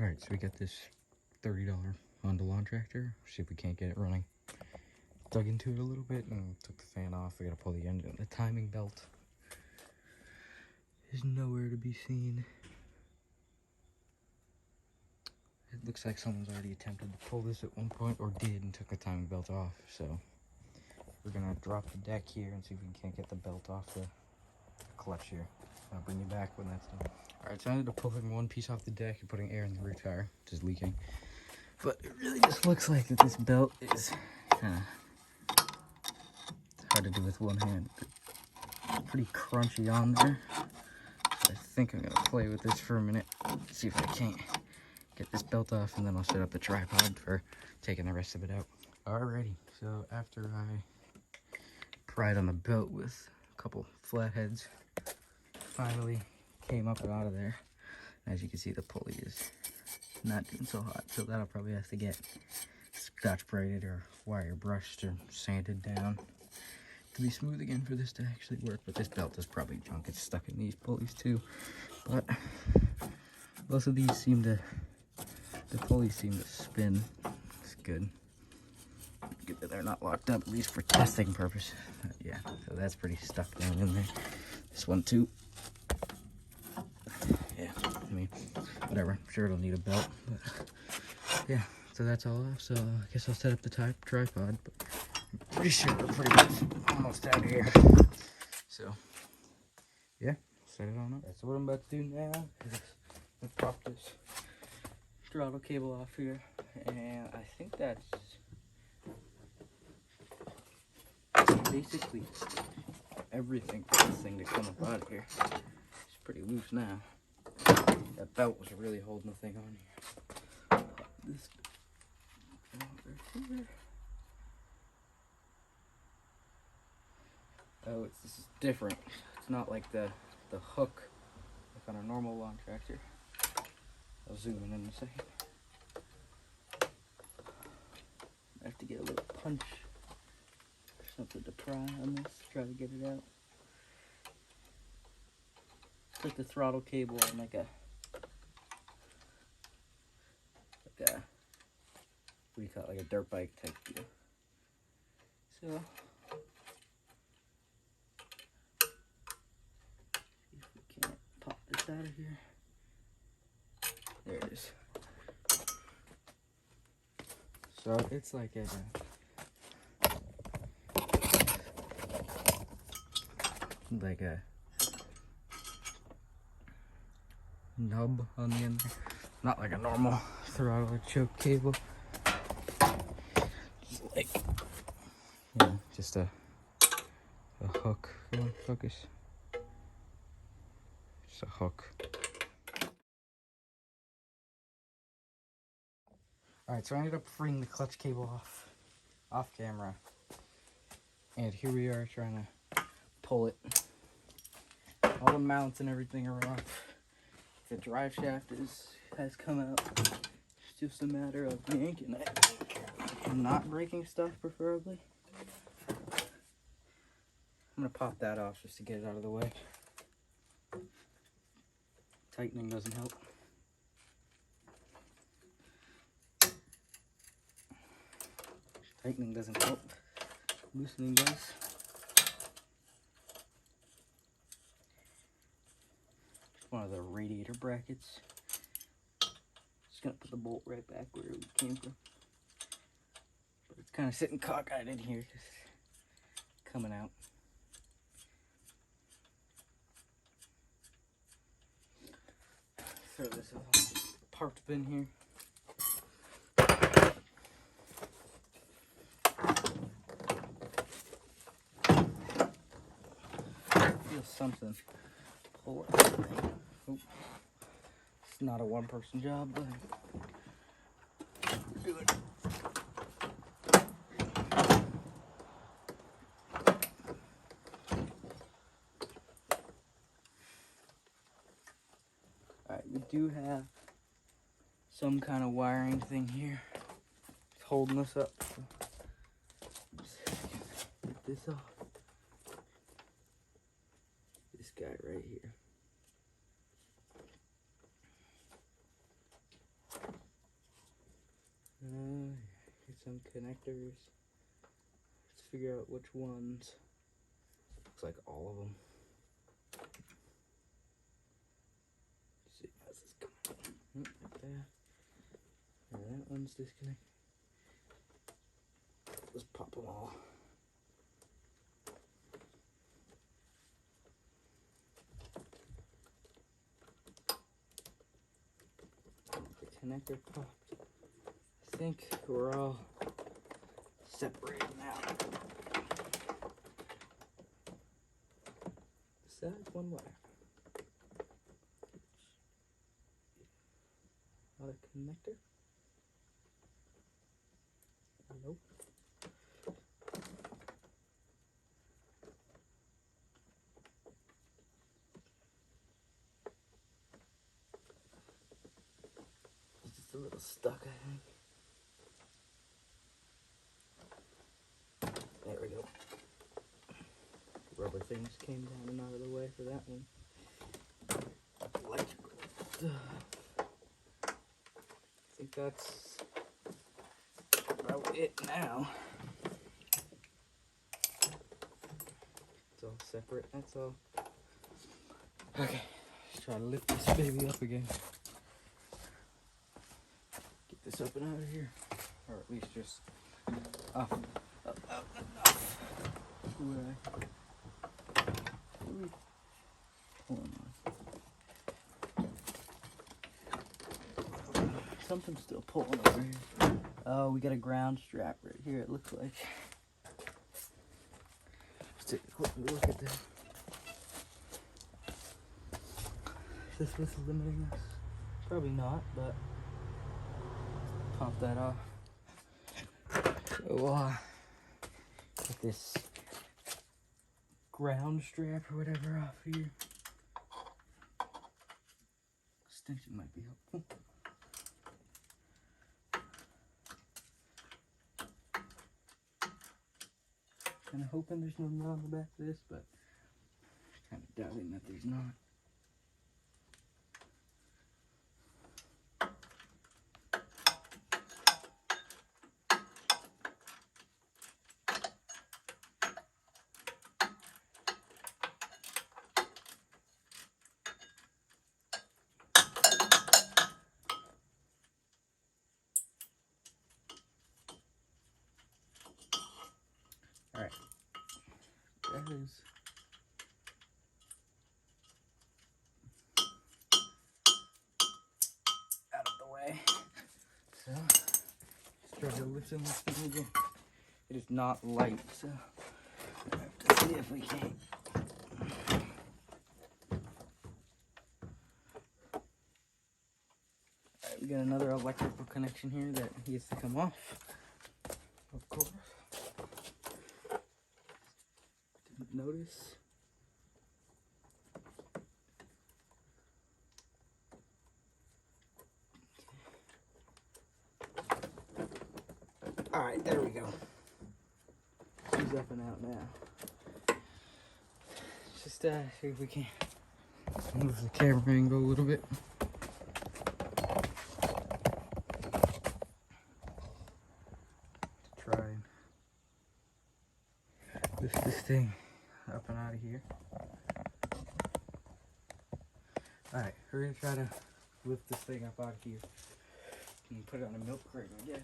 Alright, so we got this $30 Honda lawn tractor. See if we can't get it running. Dug into it a little bit and took the fan off. We gotta pull the engine. The timing belt is nowhere to be seen. It looks like someone's already attempted to pull this at one point, or did, and took the timing belt off. So we're gonna drop the deck here and see if we can't get the belt off the clutch here. I'll bring you back when that's done. Alright, so I ended up pulling one piece off the deck and putting air in the rear tire, which is leaking. But it really just looks like that this belt is kind of hard to do with one hand. It's pretty crunchy on there. So I think I'm gonna play with this for a minute, see if I can't get this belt off, and then I'll set up the tripod for taking the rest of it out. Alrighty, so after I pried on the belt with a couple flatheads, finally came up and out of there. As you can see, the pulley is not doing so hot, so that'll probably have to get scotch braided or wire brushed or sanded down to be smooth again for this to actually work. But this belt is probably junk. It's stuck in these pulleys too, but both of these seem to, the pulleys seem to spin. It's good. Good that they're not locked up, at least for testing purpose. Yeah, so that's pretty stuck down in there. This one too. Yeah, I mean, whatever. I'm sure it'll need a belt, but yeah, so that's all off. So I guess I'll set up the tripod, but I'm pretty sure we're pretty much almost out here. So yeah, set it on up. That's what I'm about to do now. I'll pop this throttle cable off here, and I think that's basically everything for this thing to come up out of here. It's pretty loose now. That belt was really holding the thing on here. This right here. Oh, this is different. It's not like the hook like on a normal lawn tractor. I'll zoom in a second. I have to get a little punch or something to pry on this, try to get it out. Put the throttle cable on like a what do you call it, like a dirt bike type deal. So if we can't pop this out of here. There it is. So it's like a nub on the end there. Not like a normal throttle or choke cable. Just like, yeah, just a hook. Come on, focus. Just a hook. Alright, so I ended up freeing the clutch cable off camera. And here we are trying to pull it. All the mounts and everything are off. The drive shaft has come out. It's just a matter of yanking it. Not breaking stuff, preferably. I'm gonna pop that off just to get it out of the way. Tightening doesn't help. Tightening doesn't help. Loosening does. One of the radiator brackets. Just gonna put the bolt right back where it came from. But it's kind of sitting cockeyed in here, just coming out. Throw this up on the parked bin here. Feel something pull it. Oh. It's not a one-person job, but we're doing it. Alright, we do have some kind of wiring thing here. It's holding us up. Get this off. This guy right here. some connectors. Let's figure out which ones. Looks like all of them. Let's see, how's this coming? Right there. And that one's disconnected. Let's pop them all. The connector popped. I think we're all separated now. Besides one wire. Not a connector? Nope. It's just a little stuck, I think. There we go. Rubber things came down and out of the way for that one. Electrical stuff. I think that's about it now. It's all separate, that's all. Okay, let's try to lift this baby up again. Get this up and out of here. Or at least just up, enough. Something's still pulling over here. Oh, we got a ground strap right here, it looks like. Let's take a quick look at this. Is this what's limiting us? Probably not, but pop that off. So, get this ground strap or whatever off here. Extension might be helpful. Kind of hoping there's no knot on the back of this, but kind of doubting that there's not. Alright, that is out of the way. So, let's try to loosen this thing again. It is not light, so I have to see if we can. Alright, we got another electrical connection here that needs to come off, of course. Notice. All right, there we go. She's up and out now. Just see if we can move the camera angle a little bit. To try and lift this thing up and out of here. Alright, we're gonna try to lift this thing up out of here and put it on a milk crate, I guess.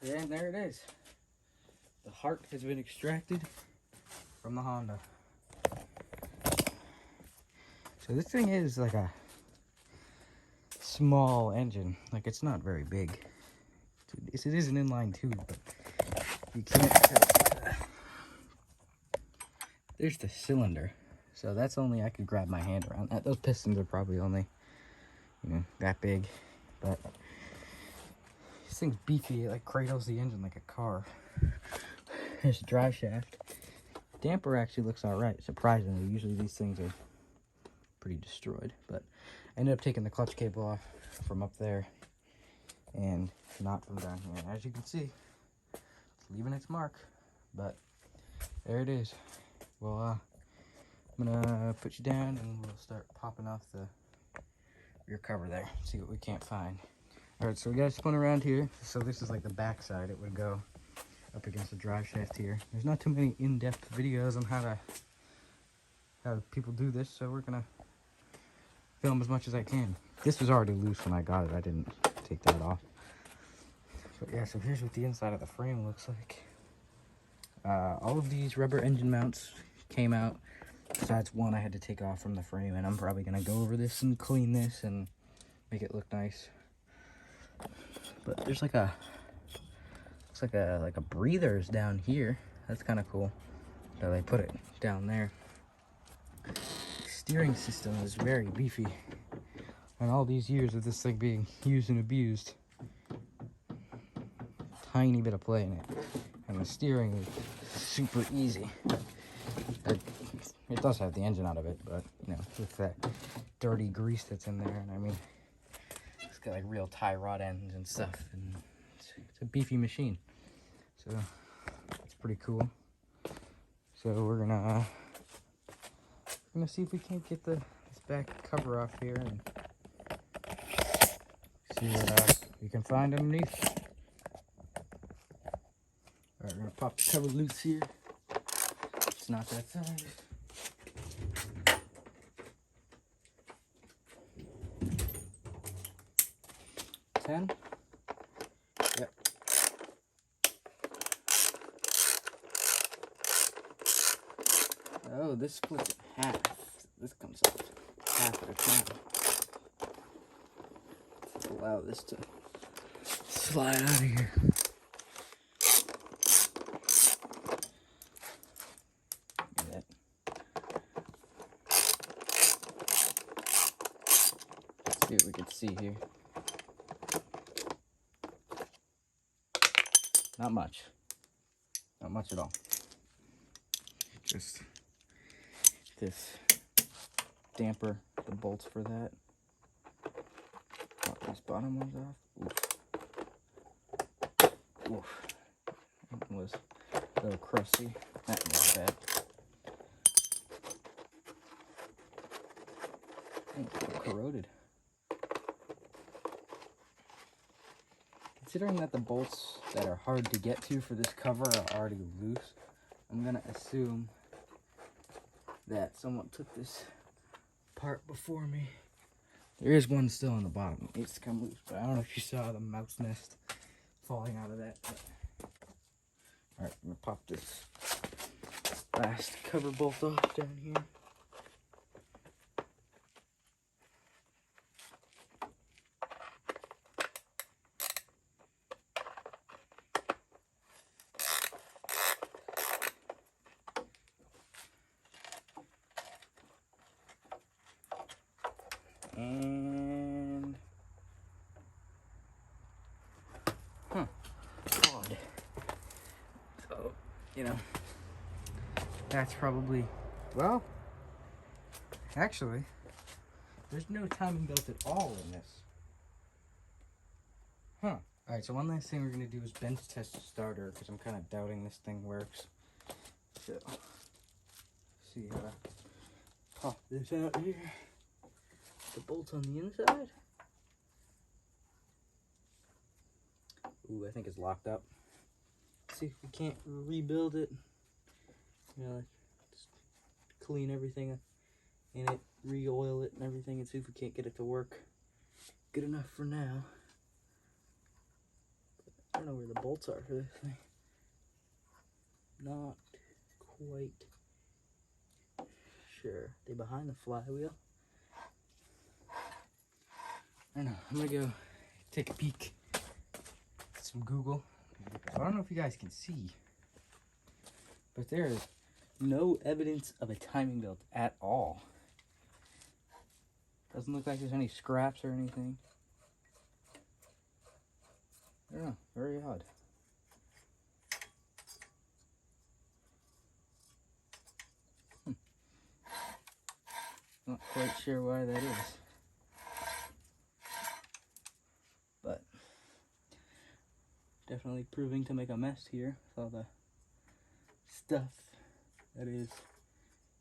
And there it is. The heart has been extracted from the Honda. So this thing is like a small engine. Like, it's not very big. It is an inline tube, but you can't tell. There's the cylinder. So that's only, I could grab my hand around that. Those pistons are probably only, you know, that big. But this thing's beefy. It like cradles the engine like a car. There's a drive shaft. Damper actually looks alright, surprisingly. Usually these things are pretty destroyed, but I ended up taking the clutch cable off from up there and not from down here. As you can see, it's leaving its mark, but there it is. well, I'm gonna put you down and we'll start popping off the rear cover there. See what we can't find. All right, so we got to spin around here. So this is like the back side. It would go up against the drive shaft here. There's not too many in-depth videos on how people do this, so we're gonna film as much as I can. This was already loose when I got it. I didn't take that off. But yeah, so here's what the inside of the frame looks like. All of these rubber engine mounts came out. Besides one I had to take off from the frame, and I'm probably gonna go over this and clean this and make it look nice. But there's like a, looks like a breathers down here. That's kind of cool. So they put it down there. The steering system is very beefy. And all these years of this thing being used and abused, tiny bit of play in it, and the steering is super easy. It does have the engine out of it, but you know, with that dirty grease that's in there, and I mean, it's got like real tie rod ends and stuff, and it's a beefy machine, so it's pretty cool. So we're gonna see if we can't get this back cover off here and see what we can find underneath. All right, we're gonna pop the cover loose here. It's not that size. Ten. Yep. Oh, this splits in half. This comes off half at a time. Let's allow this to slide out of here. Look at that. Let's see what we can see here. Not much. Not much at all. Just this damper, the bolts for that. Pop these bottom ones off. Oof. Oof. That one was a little crusty. That one was bad. Oh, it's a little corroded. Considering that the bolts that are hard to get to for this cover are already loose, I'm gonna assume that someone took this apart before me. There is one still on the bottom. It needs to come loose, but I don't know if you saw the mouse nest falling out of that. Alright, I'm gonna pop this last cover bolt off down here. And odd. So, you know, that's probably, well, actually, there's no timing belt at all in this. Alright, so one last thing we're gonna do is bench test the starter, because I'm kind of doubting this thing works. So, see how to pop this out here. The bolts on the inside. Ooh, I think it's locked up. Let's see if we can't rebuild it. You know, like, just clean everything in it, re-oil it and everything, and see if we can't get it to work good enough for now. I don't know where the bolts are for this thing. Not quite sure. They behind the flywheel? I don't know. I'm gonna go take a peek at some Google. I don't know if you guys can see, but there is no evidence of a timing belt at all. Doesn't look like there's any scraps or anything. I don't know. Very odd. Not quite sure why that is. But definitely proving to make a mess here with all the stuff that is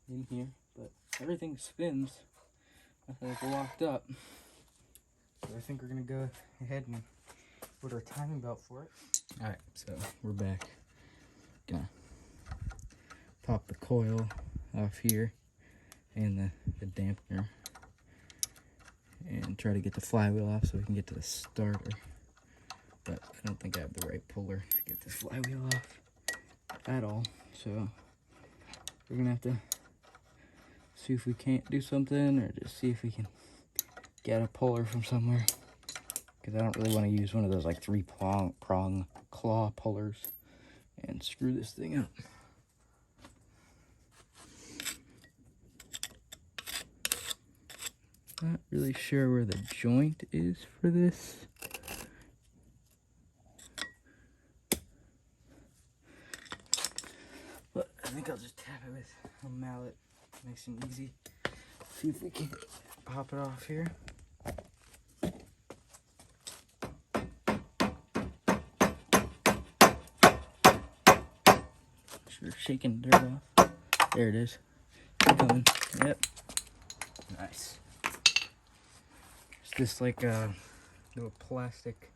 in here, but everything spins. Nothing's locked up. So I think we're gonna go ahead and put our timing belt for it. All right, so we're back. Gonna pop the coil off here and the dampener and try to get the flywheel off so we can get to the starter. But I don't think I have the right puller to get this flywheel off at all. So we're gonna have to see if we can't do something, or just see if we can get a puller from somewhere. Because I don't really want to use one of those like three-prong claw pullers and screw this thing up. Not really sure where the joint is for this. But I think I'll just tap it with a mallet. Nice and easy. See if we can pop it off here. Sure, shaking dirt off. There it is. Coming. Yep. Nice. It's just like a little plastic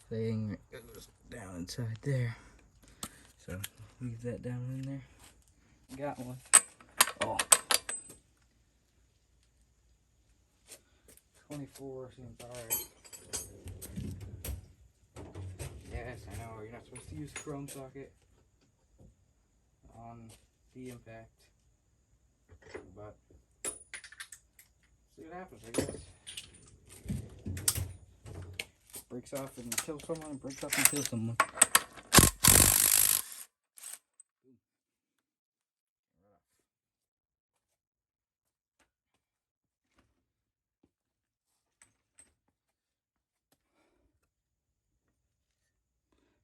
thing that goes down inside there. So leave that down in there. Got one. Oh. 24 seems alright. Yes, I know, you're not supposed to use a chrome socket on the impact. But see what happens, I guess. Breaks off and kills someone, breaks off and kills someone.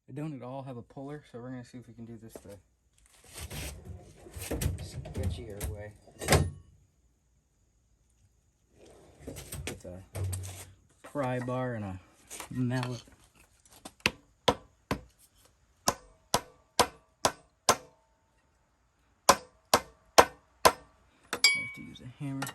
I don't at all have a puller, so we're gonna see if we can do this the sketchier way. With a pry bar and a mallet. I have to use a hammer.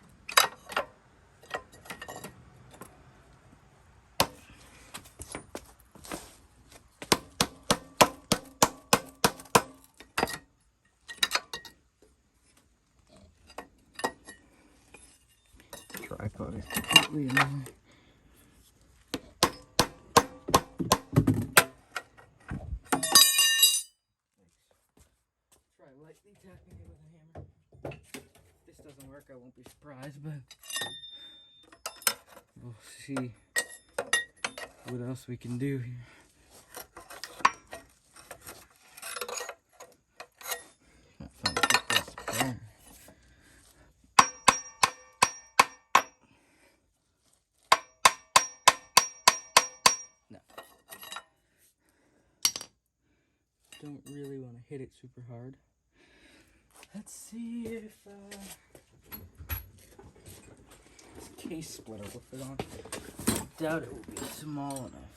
Tripod is completely in there. Try lightly tapping it with a hammer. If this doesn't work, I won't be surprised, but we'll see what else we can do here. Not fun to keep this apart. No. Don't really want to hit it super hard. Let's see if this case splitter will fit on. I doubt it will be small enough.